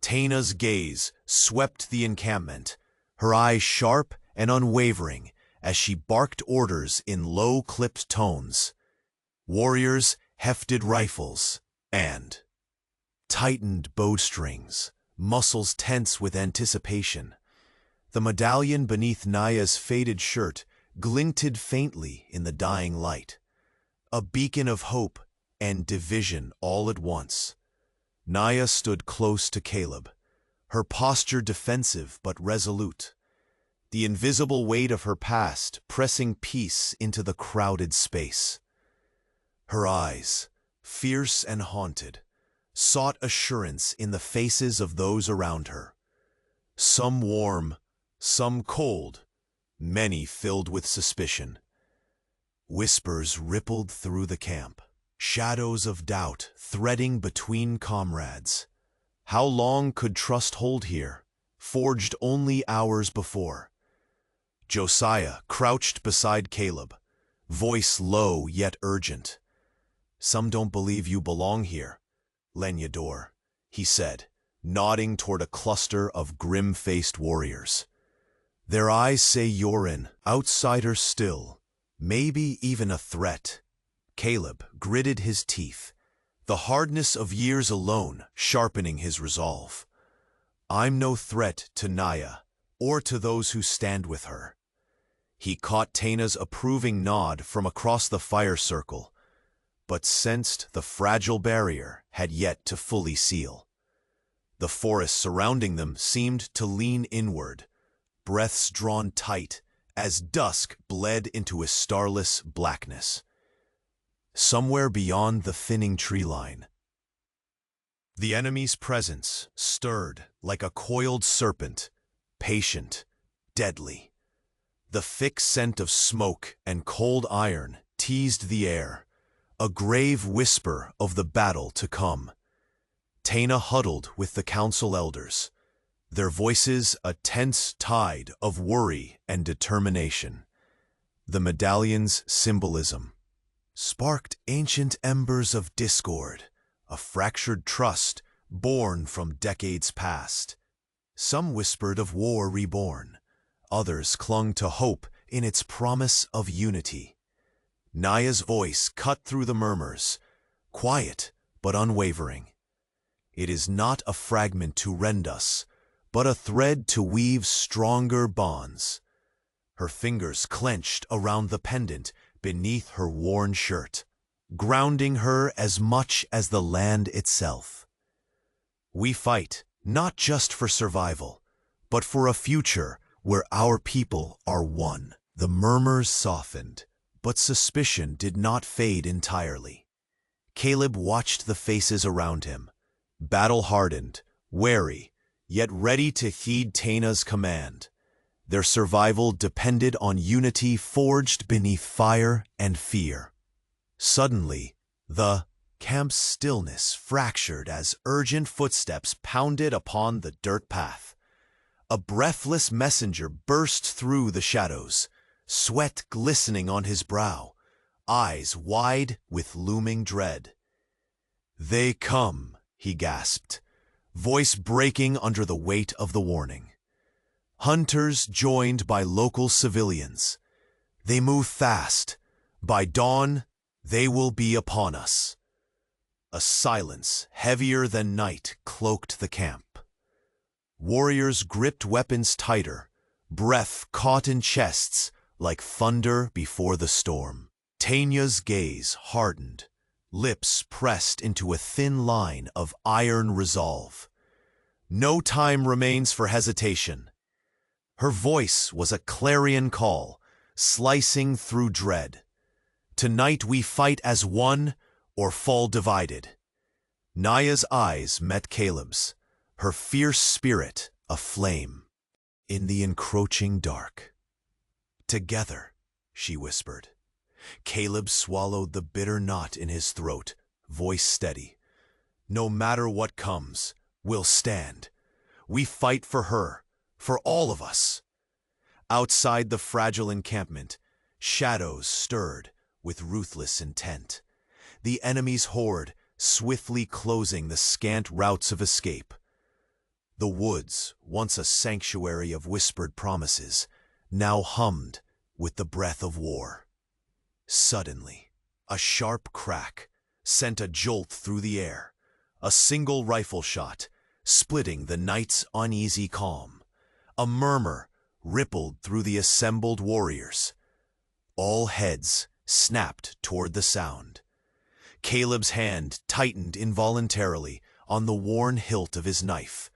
Taina's gaze swept the encampment, her eyes sharp and unwavering as she barked orders in low-clipped tones. Warriors hefted rifles and tightened bowstrings, muscles tense with anticipation. The medallion beneath Naya's faded shirt glinted faintly in the dying light, a beacon of hope and division all at once. Naya stood close to Caleb, her posture defensive but resolute, the invisible weight of her past pressing peace into the crowded space. Her eyes, fierce and haunted, sought assurance in the faces of those around her. Some warm, some cold, many filled with suspicion. Whispers rippled through the camp, shadows of doubt threading between comrades. How long could trust hold here, forged only hours before? Josiah crouched beside Caleb, voice low yet urgent. "Some don't believe you belong here, Lenyador," he said, nodding toward a cluster of grim-faced warriors. "Their eyes say you're an outsider still, maybe even a threat." Caleb gritted his teeth, the hardness of years alone sharpening his resolve. "I'm no threat to Naya, or to those who stand with her." He caught Taina's approving nod from across the fire circle, but sensed the fragile barrier had yet to fully seal. The forest surrounding them seemed to lean inward, breaths drawn tight as dusk bled into a starless blackness. Somewhere beyond the thinning tree line, the enemy's presence stirred like a coiled serpent, patient, deadly. The thick scent of smoke and cold iron teased the air, a grave whisper of the battle to come. Taina huddled with the council elders, their voices a tense tide of worry and determination. The medallion's symbolism sparked ancient embers of discord, a fractured trust born from decades past. Some whispered of war reborn, others clung to hope in its promise of unity. Naya's voice cut through the murmurs, quiet but unwavering. "It is not a fragment to rend us, but a thread to weave stronger bonds." Her fingers clenched around the pendant beneath her worn shirt, grounding her as much as the land itself. "We fight not just for survival, but for a future where our people are one." The murmurs softened, but suspicion did not fade entirely. Caleb watched the faces around him, battle-hardened, wary, yet ready to heed Taina's command. Their survival depended on unity forged beneath fire and fear. Suddenly, the camp's stillness fractured as urgent footsteps pounded upon the dirt path. A breathless messenger burst through the shadows, sweat glistening on his brow, eyes wide with looming dread. "They come," he gasped, voice breaking under the weight of the warning. "Hunters joined by local civilians. They move fast. By dawn, they will be upon us." A silence heavier than night cloaked the camp. Warriors gripped weapons tighter, breath caught in chests like thunder before the storm. Taina's gaze hardened, lips pressed into a thin line of iron resolve. No time remains for hesitation. Her voice was a clarion call, slicing through dread. "Tonight we fight as one or fall divided." Naya's eyes met Caleb's, her fierce spirit aflame. In the encroaching dark, "Together," she whispered. Caleb swallowed the bitter knot in his throat, voice steady. "No matter what comes, we'll stand. We fight for her, for all of us." Outside the fragile encampment, shadows stirred with ruthless intent. The enemy's horde swiftly closing the scant routes of escape. The woods, once a sanctuary of whispered promises, now hummed with the breath of war. Suddenly, a sharp crack sent a jolt through the air, a single rifle shot, splitting the night's uneasy calm. A murmur rippled through the assembled warriors. All heads snapped toward the sound. Caleb's hand tightened involuntarily on the worn hilt of his knife.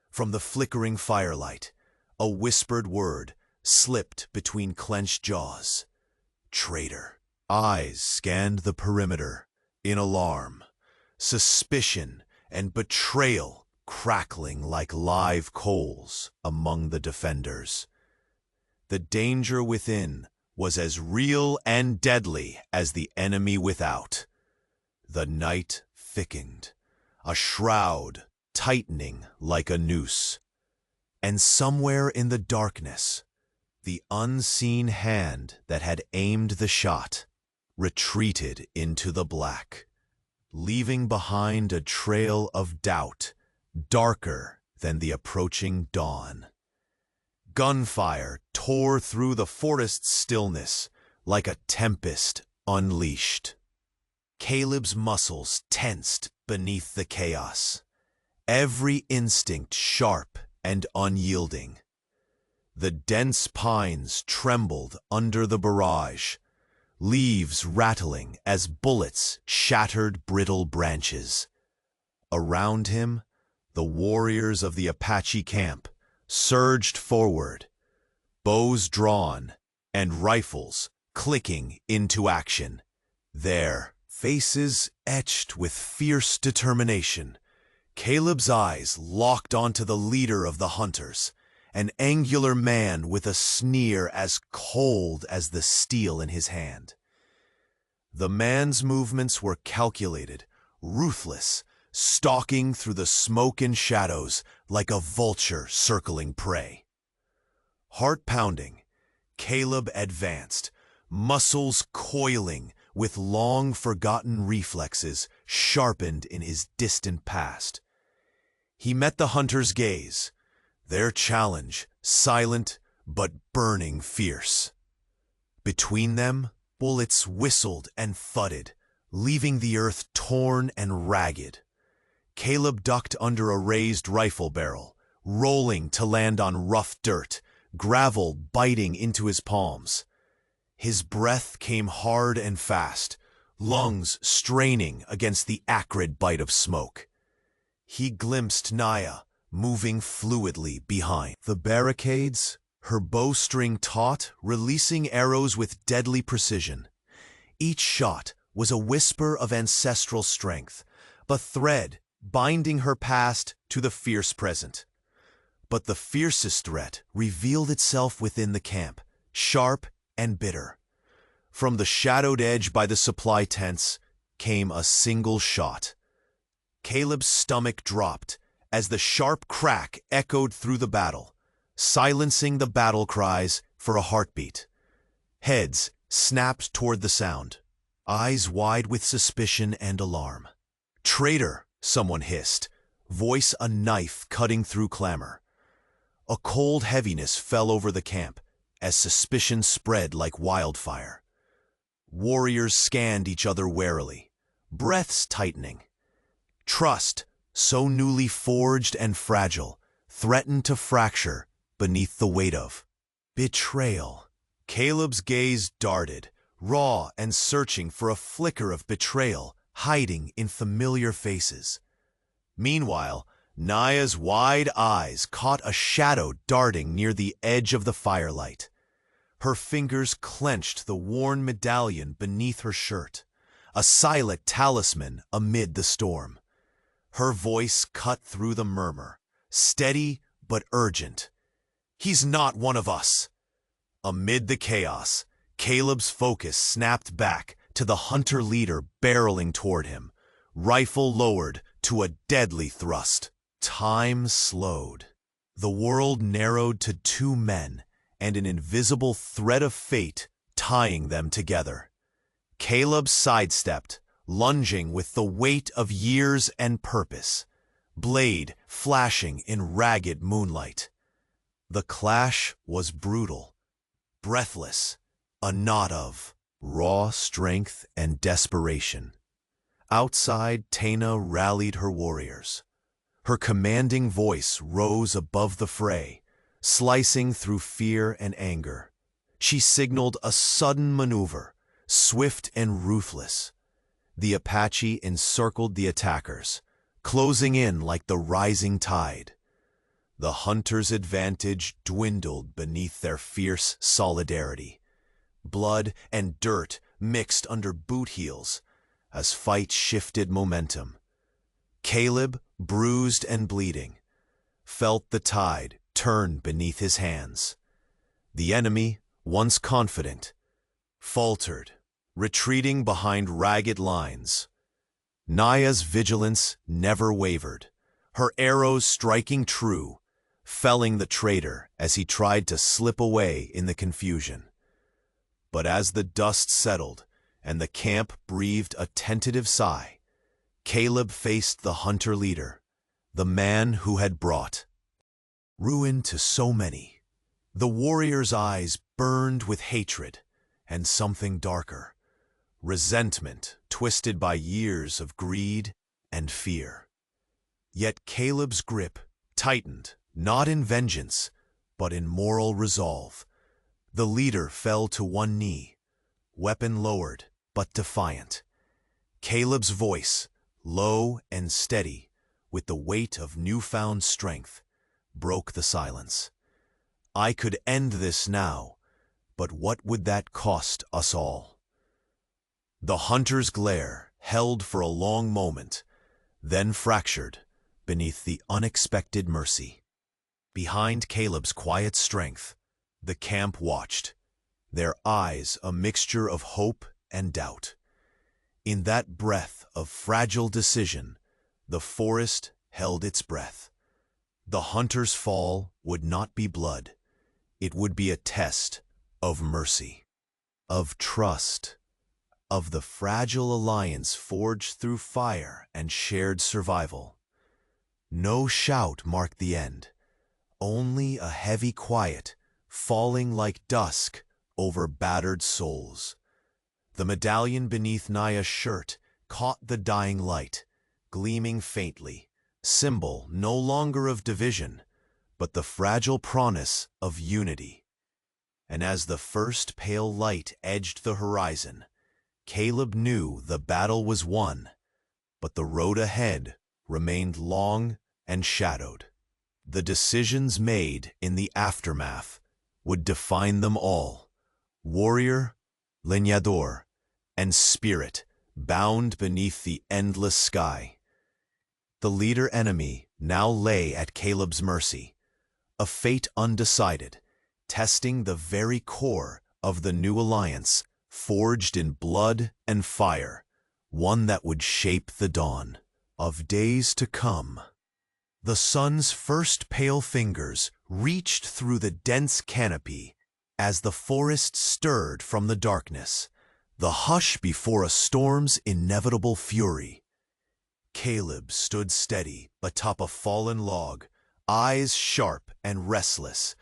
From the flickering firelight, a whispered word slipped between clenched jaws. "Traitor." Eyes scanned the perimeter, in alarm. Suspicion and betrayal crackling like live coals among the defenders. The danger within was as real and deadly as the enemy without. The night thickened, a shroud tightening like a noose. And somewhere in the darkness, the unseen hand that had aimed the shot retreated into the black, leaving behind a trail of doubt darker than the approaching dawn. Gunfire tore through the forest's stillness like a tempest unleashed. Caleb's muscles tensed beneath the chaos, every instinct sharp and unyielding. The dense pines trembled under the barrage, leaves rattling as bullets shattered brittle branches. Around him, the warriors of the Apache camp surged forward, bows drawn and rifles clicking into action. Their faces etched with fierce determination, Caleb's eyes locked onto the leader of the hunters, an angular man with a sneer as cold as the steel in his hand. The man's movements were calculated, ruthless, stalking through the smoke and shadows like a vulture circling prey. Heart pounding, Caleb advanced, muscles coiling with long-forgotten reflexes sharpened in his distant past. He met the hunter's gaze, their challenge silent but burning fierce. Between them, bullets whistled and thudded, leaving the earth torn and ragged. Caleb ducked under a raised rifle barrel, rolling to land on rough dirt, gravel biting into his palms. His breath came hard and fast, lungs straining against the acrid bite of smoke. He glimpsed Naya moving fluidly behind the barricades, her bowstring taut, releasing arrows with deadly precision. Each shot was a whisper of ancestral strength, a thread binding her past to the fierce present. But the fiercest threat revealed itself within the camp, sharp and bitter. From the shadowed edge by the supply tents came a single shot. Caleb's stomach dropped as the sharp crack echoed through the battle, silencing the battle cries for a heartbeat. Heads snapped toward the sound, eyes wide with suspicion and alarm. "Traitor!" someone hissed, voice a knife cutting through clamor. A cold heaviness fell over the camp as suspicion spread like wildfire. Warriors scanned each other warily, breaths tightening. Trust, so newly forged and fragile, threatened to fracture beneath the weight of betrayal. Caleb's gaze darted, raw and searching for a flicker of betrayal hiding in familiar faces. Meanwhile, Naya's wide eyes caught a shadow darting near the edge of the firelight. Her fingers clenched the worn medallion beneath her shirt, a silent talisman amid the storm. Her voice cut through the murmur, steady but urgent. "He's not one of us." Amid the chaos, Caleb's focus snapped back to the hunter leader barreling toward him, rifle lowered to a deadly thrust. Time slowed. The world narrowed to two men and an invisible thread of fate tying them together. Caleb sidestepped, lunging with the weight of years and purpose, blade flashing in ragged moonlight. The clash was brutal, breathless, a knot of raw strength and desperation. Outside, Tana rallied her warriors. Her commanding voice rose above the fray, slicing through fear and anger. She signaled a sudden maneuver, swift and ruthless. The Apache encircled the attackers, closing in like the rising tide. The hunters' advantage dwindled beneath their fierce solidarity. Blood and dirt mixed under boot heels as fight shifted momentum. Caleb, bruised and bleeding, felt the tide turn beneath his hands. The enemy, once confident, faltered, retreating behind ragged lines. Naya's vigilance never wavered, her arrows striking true, felling the traitor as he tried to slip away in the confusion. But as the dust settled and the camp breathed a tentative sigh, Caleb faced the hunter leader, the man who had brought ruin to so many. The warrior's eyes burned with hatred and something darker, resentment twisted by years of greed and fear. Yet Caleb's grip tightened, not in vengeance, but in moral resolve. The leader fell to one knee, weapon lowered, but defiant. Caleb's voice, low and steady, with the weight of newfound strength, broke the silence. I could end this now, but what would that cost us all? The hunter's glare held for a long moment, then fractured beneath the unexpected mercy. Behind Caleb's quiet strength, the camp watched, their eyes a mixture of hope and doubt. In that breath of fragile decision, the forest held its breath. The hunter's fall would not be blood. It would be a test of mercy, of trust, of the fragile alliance forged through fire and shared survival. No shout marked the end, only a heavy quiet falling like dusk over battered souls. The medallion beneath Naya's shirt caught the dying light, gleaming faintly, symbol no longer of division, but the fragile promise of unity. And as the first pale light edged the horizon, Caleb knew the battle was won, but the road ahead remained long and shadowed. The decisions made in the aftermath would define them all. Warrior, leñador, and spirit bound beneath the endless sky. The leader-enemy now lay at Caleb's mercy, a fate undecided, testing the very core of the new alliance, forged in blood and fire, one that would shape the dawn of days to come. The sun's first pale fingers reached through the dense canopy as the forest stirred from the darkness, the hush before a storm's inevitable fury. Caleb stood steady atop a fallen log, eyes sharp and restless,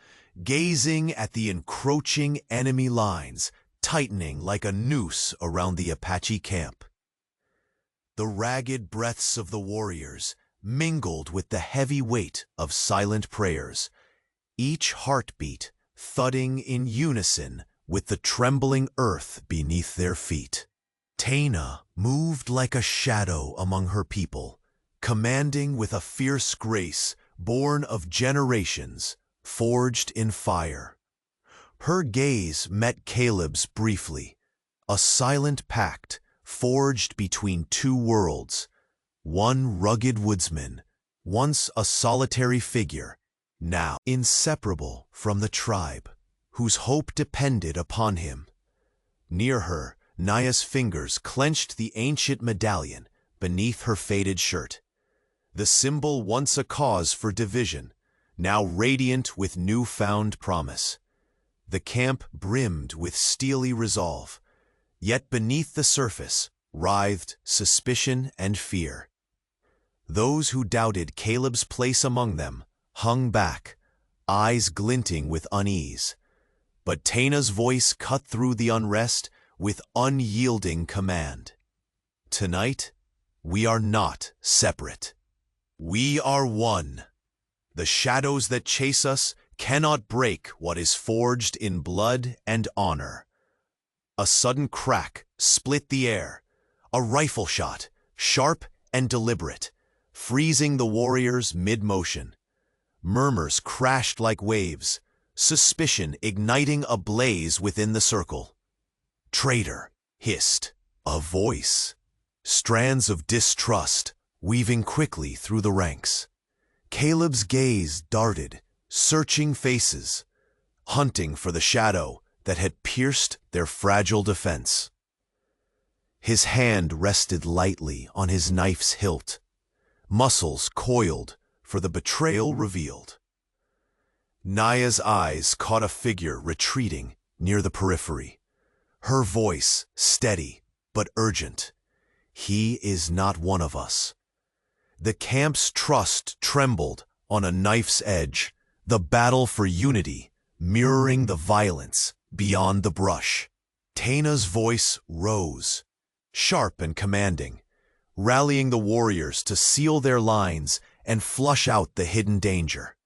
gazing at the encroaching enemy lines, tightening like a noose around the Apache camp. The ragged breaths of the warriors mingled with the heavy weight of silent prayers, each heartbeat thudding in unison with the trembling earth beneath their feet. Tana moved like a shadow among her people, commanding with a fierce grace born of generations, forged in fire. Her gaze met Caleb's briefly, a silent pact forged between two worlds, one rugged woodsman, once a solitary figure, now inseparable from the tribe, whose hope depended upon him. Near her, Naya's fingers clenched the ancient medallion beneath her faded shirt. The symbol once a cause for division, now radiant with newfound promise. The camp brimmed with steely resolve, yet beneath the surface writhed suspicion and fear. Those who doubted Caleb's place among them hung back, eyes glinting with unease. But Tana's voice cut through the unrest with unyielding command. Tonight, we are not separate. We are one. The shadows that chase us cannot break what is forged in blood and honor. A sudden crack split the air, a rifle shot, sharp and deliberate, freezing the warriors mid-motion. Murmurs crashed like waves, suspicion igniting a blaze within the circle. Traitor, hissed a voice. Strands of distrust weaving quickly through the ranks. Caleb's gaze darted, searching faces, hunting for the shadow that had pierced their fragile defense. His hand rested lightly on his knife's hilt, muscles coiled for the betrayal revealed. Naya's eyes caught a figure retreating near the periphery, her voice steady but urgent. "He is not one of us." The camp's trust trembled on a knife's edge, the battle for unity mirroring the violence beyond the brush. Taina's voice rose, sharp and commanding, rallying the warriors to seal their lines and flush out the hidden danger.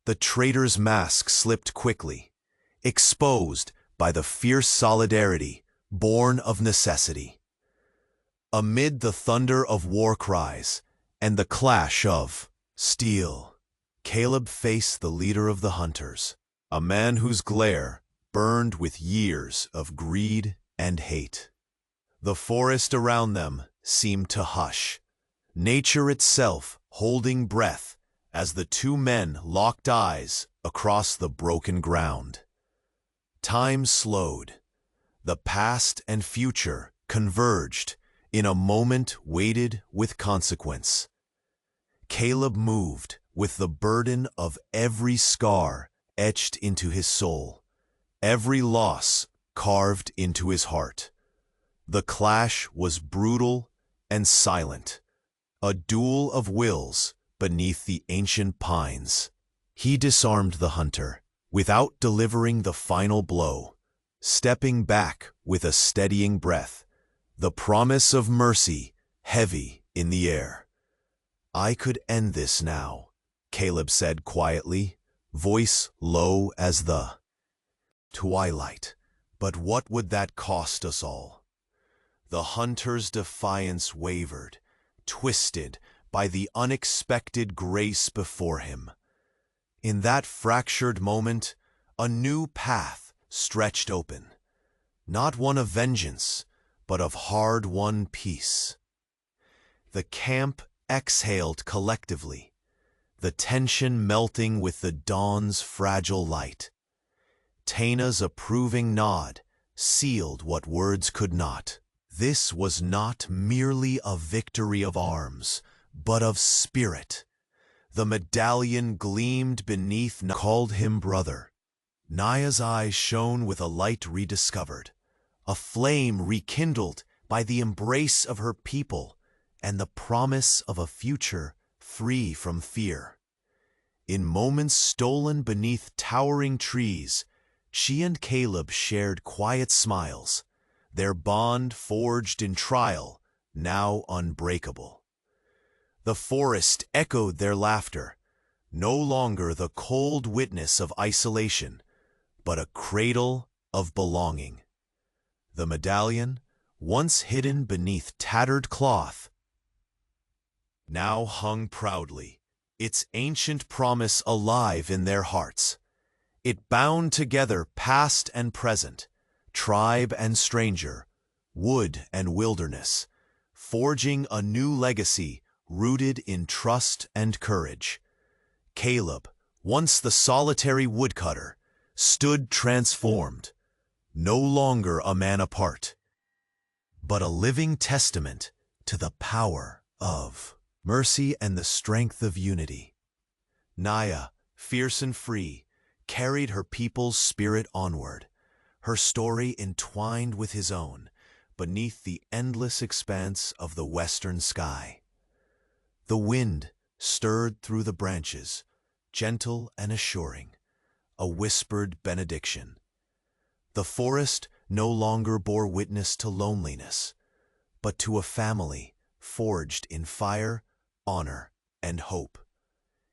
The traitor's mask slipped quickly, exposed by the fierce solidarity born of necessity. Amid the thunder of war cries and the clash of steel, Caleb faced the leader of the hunters, a man whose glare burned with years of greed and hate. The forest around them seemed to hush, nature itself holding breath as the two men locked eyes across the broken ground. Time slowed. The past and future converged in a moment weighted with consequence. Caleb moved with the burden of every scar etched into his soul, every loss carved into his heart. The clash was brutal and silent, a duel of wills beneath the ancient pines. He disarmed the hunter without delivering the final blow, stepping back with a steadying breath, the promise of mercy heavy in the air. "I could end this now," Caleb said quietly, voice low as the twilight. "But what would that cost us all?" The hunter's defiance wavered, twisted by the unexpected grace before him. In that fractured moment, a new path stretched open, not one of vengeance, but of hard-won peace. The camp exhaled collectively, the tension melting with the dawn's fragile light. Taina's approving nod sealed what words could not. This was not merely a victory of arms, but of spirit. The medallion gleamed beneath, called him brother. Naya's eyes shone with a light rediscovered, a flame rekindled by the embrace of her people and the promise of a future free from fear. In moments stolen beneath towering trees, she and Caleb shared quiet smiles, their bond forged in trial, now unbreakable. The forest echoed their laughter, no longer the cold witness of isolation, but a cradle of belonging. The medallion, once hidden beneath tattered cloth, now hung proudly, its ancient promise alive in their hearts. It bound together past and present, tribe and stranger, wood and wilderness, forging a new legacy rooted in trust and courage. Caleb, once the solitary woodcutter, stood transformed, no longer a man apart, but a living testament to the power of mercy and the strength of unity. Naya, fierce and free, carried her people's spirit onward, her story entwined with his own, beneath the endless expanse of the western sky. The wind stirred through the branches, gentle and assuring, a whispered benediction. The forest no longer bore witness to loneliness, but to a family forged in fire, honor, and hope.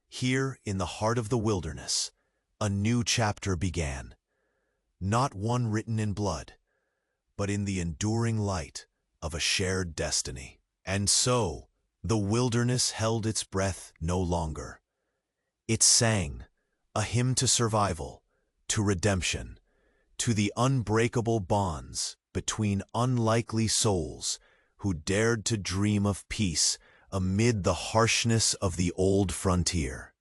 Here, in the heart of the wilderness, a new chapter began, not one written in blood, but in the enduring light of a shared destiny. And so, the wilderness held its breath no longer. It sang, a hymn to survival, to redemption, to the unbreakable bonds between unlikely souls who dared to dream of peace amid the harshness of the old frontier.